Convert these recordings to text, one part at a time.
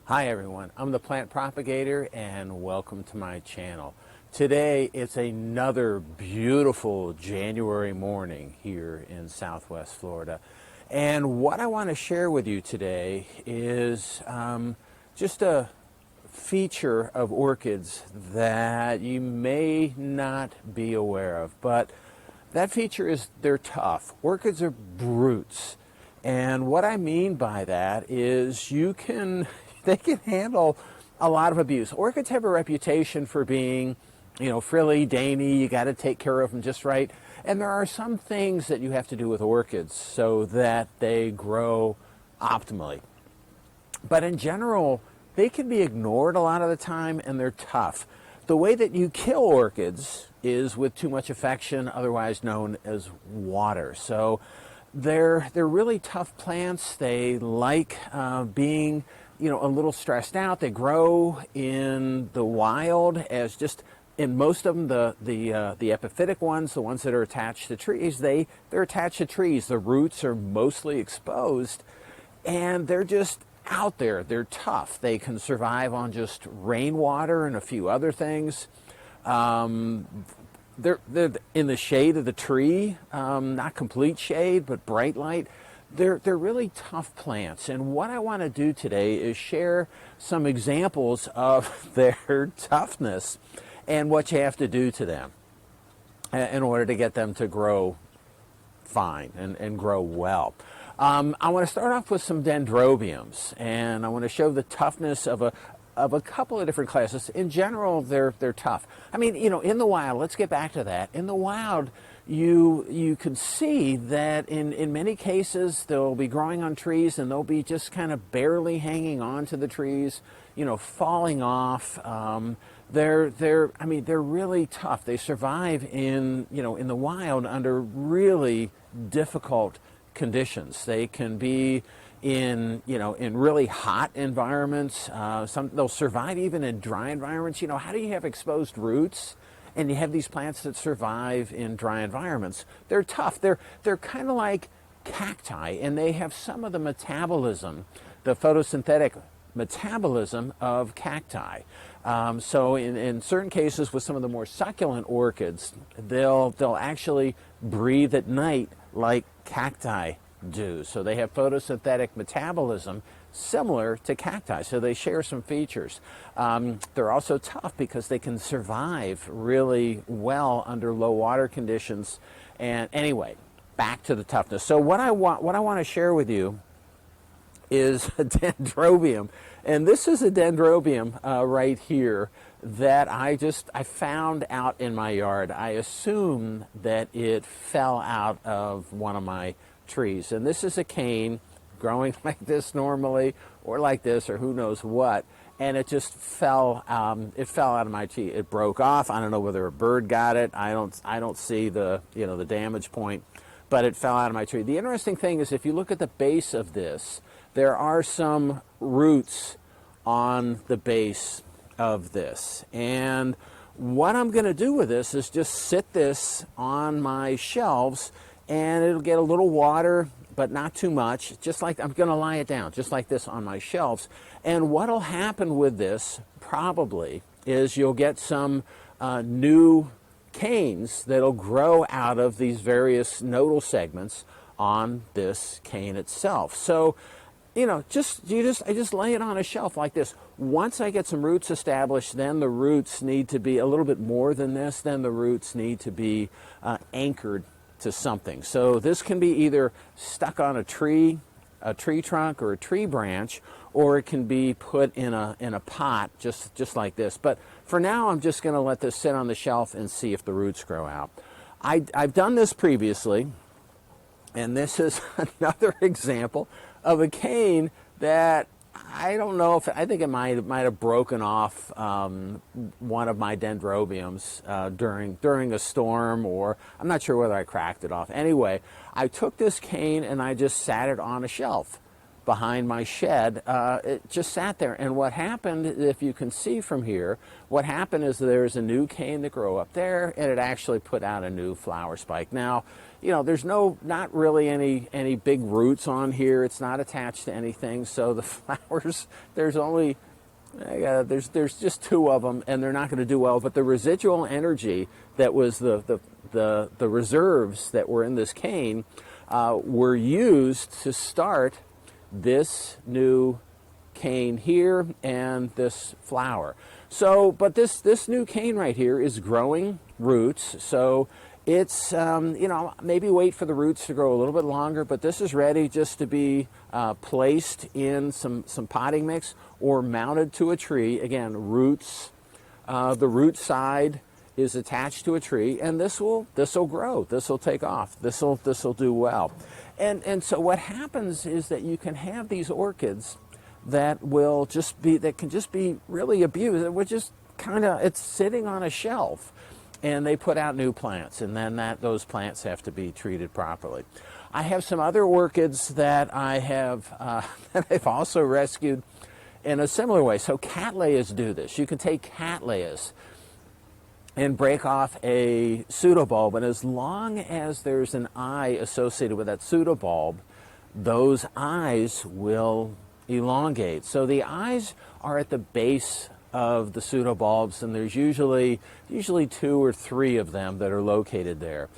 Hi everyone, I'm the plant propagator and welcome to my channel. Today it's another beautiful January morning here in Southwest Florida. And what I want to share with you today is just a feature of orchids that you may not be aware of. But that feature is they're tough. Orchids are brutes. And what I mean by that is they can handle a lot of abuse. Orchids have a reputation for being, frilly, dainty. You got to take care of them just right. And there are some things that you have to do with orchids so that they grow optimally. But in general, they can be ignored a lot of the time, and they're tough. The way that you kill orchids is with too much affection, otherwise known as water. So they're really tough plants. They like being a little stressed out. They grow in the wild as just, in most of them, the epiphytic ones, the ones that are attached to trees, they're attached to trees. The roots are mostly exposed, and they're just out there. They're tough. They can survive on just rainwater and a few other things. They're in the shade of the tree, not complete shade, but bright light. They're really tough plants, and what I want to do today is share some examples of their toughness and what you have to do to them in order to get them to grow fine and grow well. I want to start off with some Dendrobiums, and I want to show the toughness of a couple of different classes. In general, they're tough. I mean, in the wild, let's get back to that. In the wild, you can see that in many cases they'll be growing on trees and they'll be just kind of barely hanging on to the trees, falling off. They're really tough. They survive in the wild under really difficult conditions. They can be in really hot environments. They'll survive even in dry environments. How do you have exposed roots and you have these plants that survive in dry environments? They're tough. They're kind of like cacti, and they have some of the metabolism, the photosynthetic metabolism of cacti. So in certain cases with some of the more succulent orchids, they'll actually breathe at night like cacti do. So they have photosynthetic metabolism similar to cacti, so they share some features. They're also tough because they can survive really well under low water conditions. And anyway, back to the toughness. So what I want to share with you is a Dendrobium, and this is a Dendrobium right here that I found out in my yard. I assume that it fell out of one of my trees, and this is a cane growing like this normally, or like this, or who knows what, and it just fell. It fell out of my tree. It broke off. I don't know whether a bird got it. I don't see the the damage point, but it fell out of my tree. The interesting thing is, if you look at the base of this, there are some roots on the base of this, and what I'm going to do with this is just sit this on my shelves, and it'll get a little water, but not too much. Just like, I'm going to lie it down just like this on my shelves. And what'll happen with this probably is you'll get some new canes that'll grow out of these various nodal segments on this cane itself. So I just lay it on a shelf like this. Once I get some roots established, then the roots need to be a little bit more than this. Then the roots need to be anchored to something. So this can be either stuck on a tree trunk or a tree branch, or it can be put in a pot just like this. But for now, I'm just going to let this sit on the shelf and see if the roots grow out. I've done this previously, and this is another example of a cane that I don't know if, I think it might have broken off one of my Dendrobiums during a storm, or I'm not sure whether I cracked it off. Anyway, I took this cane and I just sat it on a shelf behind my shed. It just sat there, and what happened, if you can see from here, what happened is there's a new cane that grew up there, and it actually put out a new flower spike. Now, you know, there's not really any big roots on here. It's not attached to anything. So the flowers, there's only, there's just 2 of them, and they're not going to do well. But the residual energy that was the reserves that were in this cane were used to start this new cane here and this flower. So, but this new cane right here is growing roots. So it's, you know, maybe wait for the roots to grow a little bit longer, but this is ready just to be placed in some potting mix or mounted to a tree. Again, roots, the root side is attached to a tree, and this will grow. This will take off. This will do well. And so what happens is that you can have these orchids that can just be really abused. We're just kind of, it's sitting on a shelf, and they put out new plants, and then those plants have to be treated properly. I have some other orchids that I have that I've also rescued in a similar way. So cattleyas do this. You can take cattleyas and break off a pseudobulb, and as long as there's an eye associated with that pseudobulb, those eyes will elongate. So the eyes are at the base of the pseudobulbs, and there's usually 2 or 3 of them that are located there.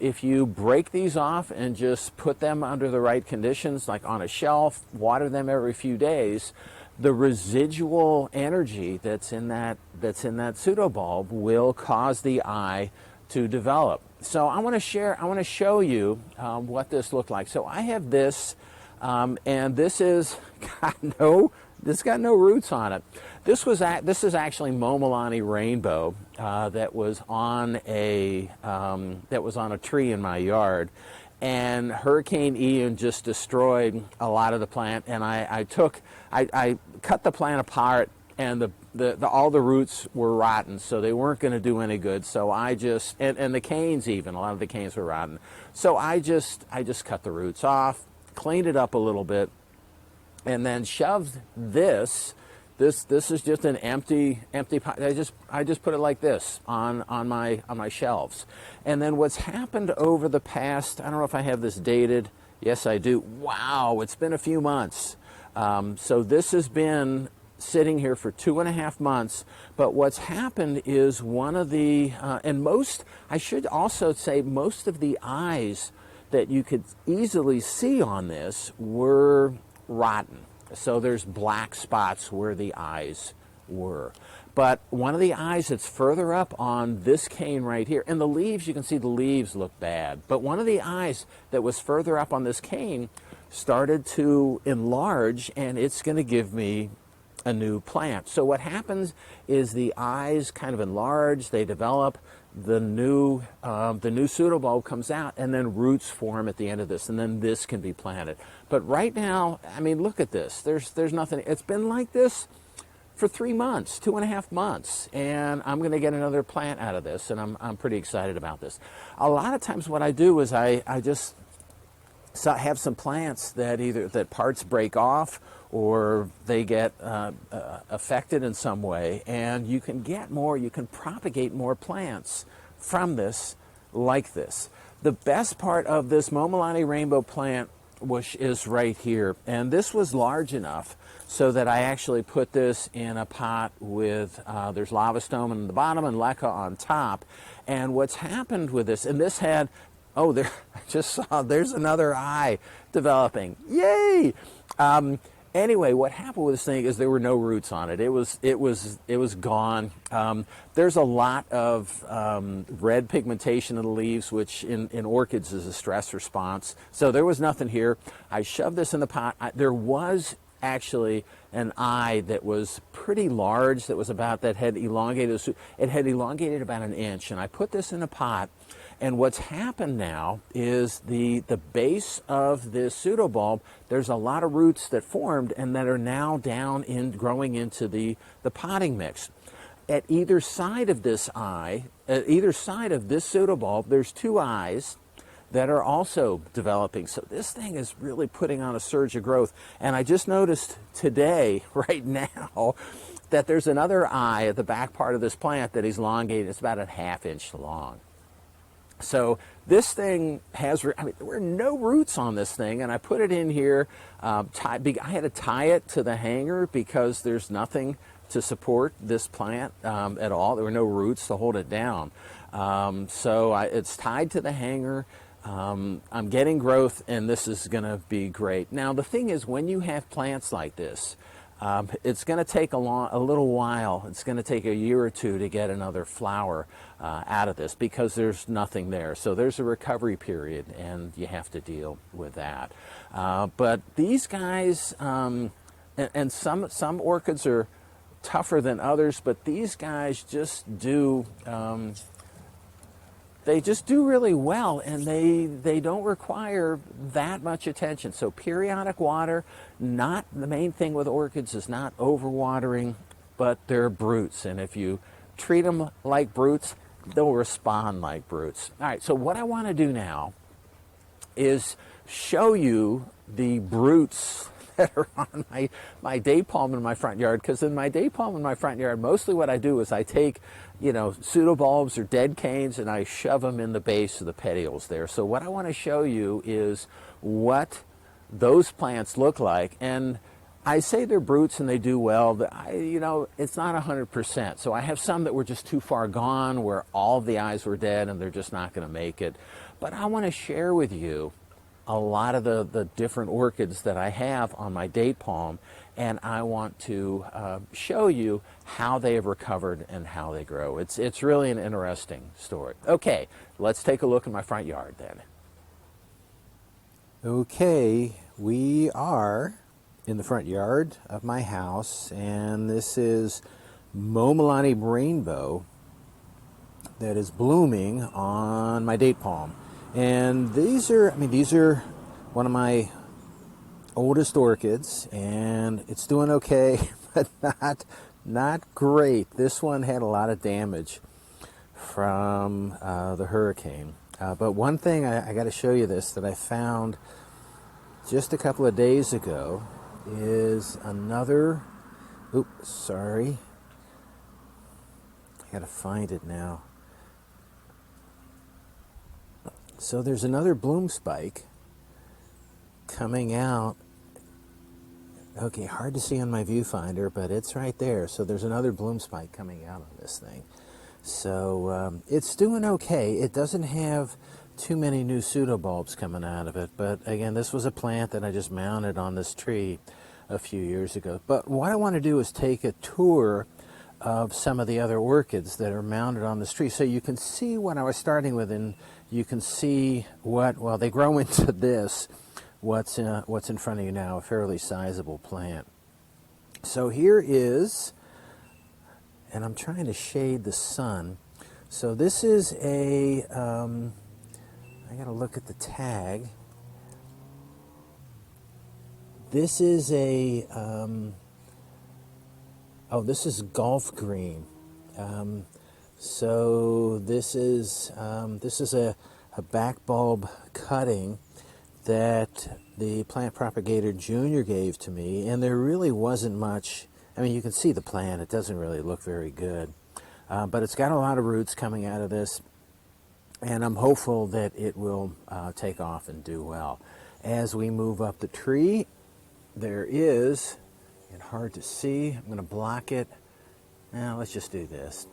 If you break these off and just put them under the right conditions, like on a shelf, water them every few days, the residual energy that's in that pseudobulb will cause the eye to develop. So I want to show you what this looked like. So I have this, and this is got no roots on it. This is actually Momolani Rainbow that was on a tree in my yard, and Hurricane Ian just destroyed a lot of the plant. And I cut the plant apart, and all the roots were rotten, so they weren't going to do any good. So and the canes, even a lot of the canes were rotten. So I just cut the roots off, cleaned it up a little bit, and then shoved this. This is just an empty pot. I just put it like this on my shelves. And then what's happened over the past, I don't know if I have this dated. Yes, I do. Wow, it's been a few months. So this has been sitting here for 2.5 months. But what's happened is one of the I should also say most of the eyes that you could easily see on this were rotten. So there's black spots where the eyes were. But one of the eyes that's further up on this cane right here, and the leaves, you can see the leaves look bad, but one of the eyes that was further up on this cane started to enlarge, and it's going to give me a new plant. So what happens is the eyes kind of enlarge, they develop, the new pseudobulb comes out, and then roots form at the end of this, and then this can be planted. But right now, I mean, look at this. There's nothing. It's been like this for 3 months, 2.5 months, and I'm going to get another plant out of this, and I'm pretty excited about this. A lot of times, what I do is I just have some plants that either parts break off or they get affected in some way, and you can propagate more plants from this like this. The best part of this Momolani Rainbow plant is right here, and this was large enough so that I actually put this in a pot with, there's lava stone on the bottom and leca on top. And what's happened with this, and this had, oh, there, I just saw, there's another eye developing. Yay! Anyway, what happened with this thing is there were no roots on it. It was gone. There's a lot of red pigmentation in the leaves, which in orchids is a stress response. So there was nothing here. I shoved this in the pot. There was actually an eye that was pretty large, that had elongated. It had elongated about 1 inch, and I put this in a pot. And what's happened now is the base of this pseudobulb, there's a lot of roots that formed and that are now growing into the potting mix. At either side of this eye, at either side of this pseudobulb, there's 2 eyes that are also developing. So this thing is really putting on a surge of growth. And I just noticed today, right now, that there's another eye at the back part of this plant that is elongated. It's about 1/2 inch long. So this thing has, I mean, there were no roots on this thing, and I put it in here. I had to tie it to the hanger because there's nothing to support this plant at all. There were no roots to hold it down. It's tied to the hanger. I'm getting growth, and this is going to be great. Now, the thing is, when you have plants like this, it's going to take a little while. It's going to take a year or two to get another flower out of this because there's nothing there. So there's a recovery period, and you have to deal with that. But these guys, and some orchids are tougher than others, but these guys just do. They just do really well, and they don't require that much attention. So periodic water, not the main thing with orchids is not overwatering, but they're brutes. And if you treat them like brutes, they'll respond like brutes. All right, so what I want to do now is show you the brutes that are on my date palm in my front yard, because in my date palm in my front yard, mostly what I do is I take, pseudobulbs or dead canes, and I shove them in the base of the petioles there. So what I want to show you is what those plants look like. And I say they're brutes and they do well, but it's not 100%. So I have some that were just too far gone where all the eyes were dead and they're just not going to make it. But I want to share with you a lot of the different orchids that I have on my date palm, and I want to show you how they have recovered and how they grow. It's really an interesting story. Okay, let's take a look in my front yard then. Okay, we are in the front yard of my house, and this is Momolani Rainbow that is blooming on my date palm. And these are one of my oldest orchids, and it's doing okay, but not great. This one had a lot of damage from the hurricane. But one thing, I got to show you this, that I found just a couple of days ago is another, oops, sorry. I got to find it now. So there's another bloom spike coming out. Okay, hard to see on my viewfinder, but it's right there. So there's another bloom spike coming out on this thing. So it's doing okay. It doesn't have too many new pseudobulbs coming out of it. But again, this was a plant that I just mounted on this tree a few years ago. But what I want to do is take a tour of some of the other orchids that are mounted on this tree, so you can see what I was starting with, and you can see well, they grow into this, what's in front of you now, a fairly sizable plant. So here is, and I'm trying to shade the sun, so this is I got to look at the tag. This is this is golf green. So this is a back bulb cutting that the plant propagator Junior gave to me, and there really wasn't much. I mean, you can see the plant; it doesn't really look very good, but it's got a lot of roots coming out of this, and I'm hopeful that it will take off and do well. As we move up the tree, there is, and hard to see, I'm going to block it. Now let's just do this.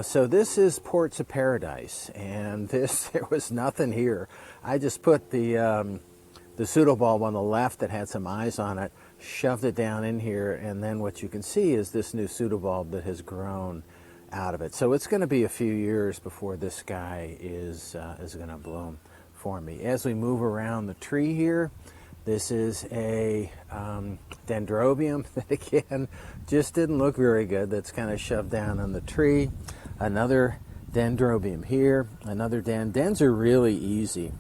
So this is Ports of Paradise, and there was nothing here. I just put the pseudobulb on the left that had some eyes on it, shoved it down in here, and then what you can see is this new pseudobulb that has grown out of it. So it's going to be a few years before this guy is going to bloom for me. As we move around the tree here, this is a Dendrobium that, again, just didn't look very good. That's kind of shoved down on the tree. Another Dendrobium here. Another Dens are really easy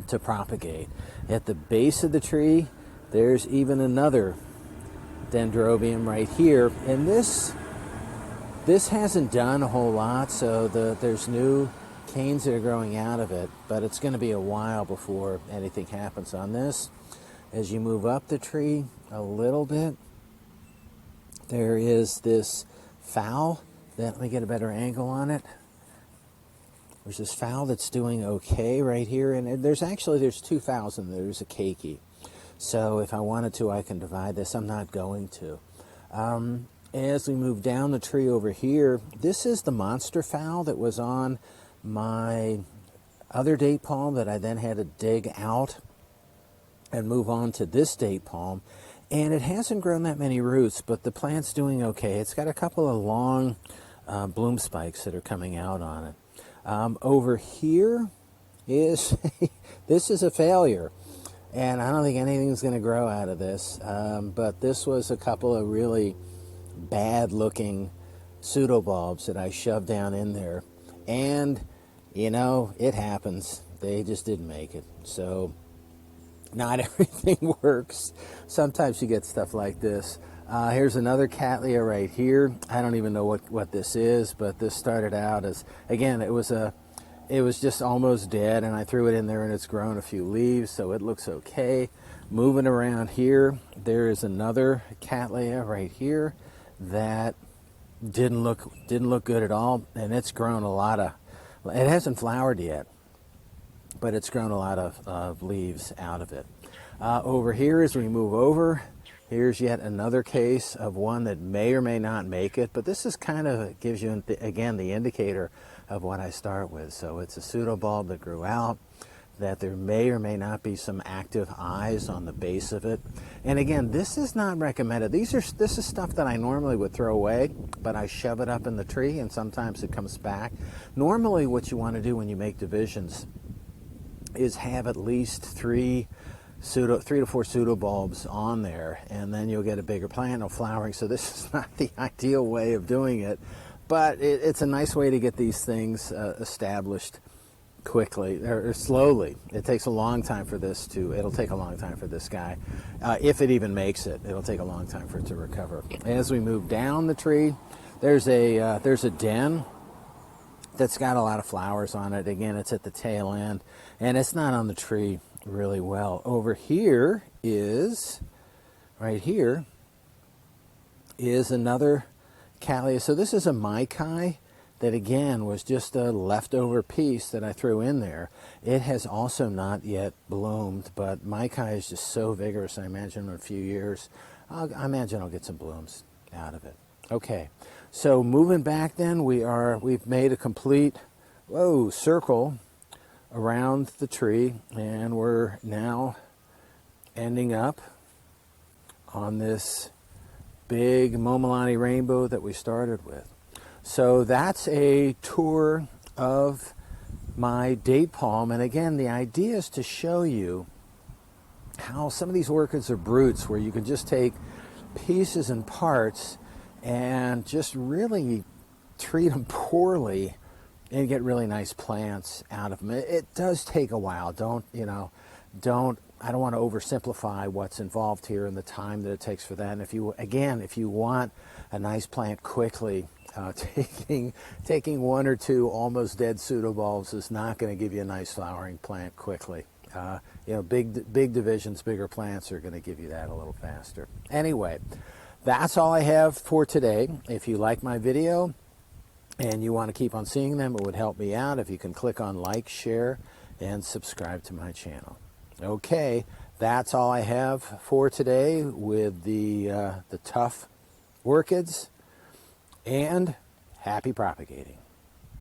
to propagate. At the base of the tree, there's even another Dendrobium right here. And this hasn't done a whole lot, so there's new canes that are growing out of it, but it's going to be a while before anything happens on this. As you move up the tree a little bit, there is this fowl. Let me get a better angle on it. There's this phal that's doing okay right here, and there's two phals and there's a keiki. So if I wanted to, I can divide this. I'm not going to. As we move down the tree over here, this is the monster phal that was on my other date palm that I then had to dig out and move on to this date palm. And it hasn't grown that many roots, but the plant's doing okay. It's got a couple of long bloom spikes that are coming out on it. Over here is, this is a failure. And I don't think anything's going to grow out of this. But this was a couple of really bad looking pseudobulbs that I shoved down in there. And, you know, it happens. They just didn't make it. So not everything works. Sometimes you get stuff like this. Here's another Cattleya right here. I don't even know what this is, but this started out as, again, it was just almost dead, and I threw it in there and it's grown a few leaves, so it looks okay. Moving around here, there is another Cattleya right here that didn't look good at all, and it's grown a lot of, it hasn't flowered yet, but it's grown a lot of leaves out of it. Over here, as we move over, here's yet another case of one that may or may not make it, but this is kind of gives you, again, the indicator of what I start with. So it's a pseudobulb that grew out, that there may or may not be some active eyes on the base of it. And again, this is not recommended. This is stuff that I normally would throw away, but I shove it up in the tree and sometimes it comes back. Normally what you want to do when you make divisions is have at least three to four pseudobulbs on there, and then you'll get a bigger plant of flowering. So this is not the ideal way of doing it, but it's a nice way to get these things established quickly or slowly. It takes a long time for this to, it'll take a long time for this guy. If it even makes it, it'll take a long time for it to recover. As we move down the tree, there's a den that's got a lot of flowers on it. Again, it's at the tail end, and it's not on the tree really well. Over here is, right here, is another Cattleya. So this is a Maikai that again was just a leftover piece that I threw in there. It has also not yet bloomed, but Maikai is just so vigorous. I imagine in a few years, I imagine I'll get some blooms out of it. Okay, so moving back then, we've made a complete circle around the tree, and we're now ending up on this big Momolani Rainbow that we started with. So that's a tour of my date palm, and again, the idea is to show you how some of these orchids are brutes, where you can just take pieces and parts and just really treat them poorly and get really nice plants out of them. It does take a while. I don't want to oversimplify what's involved here and the time that it takes for that. And if you want a nice plant quickly, taking one or two almost dead pseudobulbs is not going to give you a nice flowering plant quickly. Big divisions, bigger plants are going to give you that a little faster. Anyway, that's all I have for today. If you like my video and you want to keep on seeing them, it would help me out if you can click on like, share, and subscribe to my channel. Okay, that's all I have for today with the tough orchids, and happy propagating.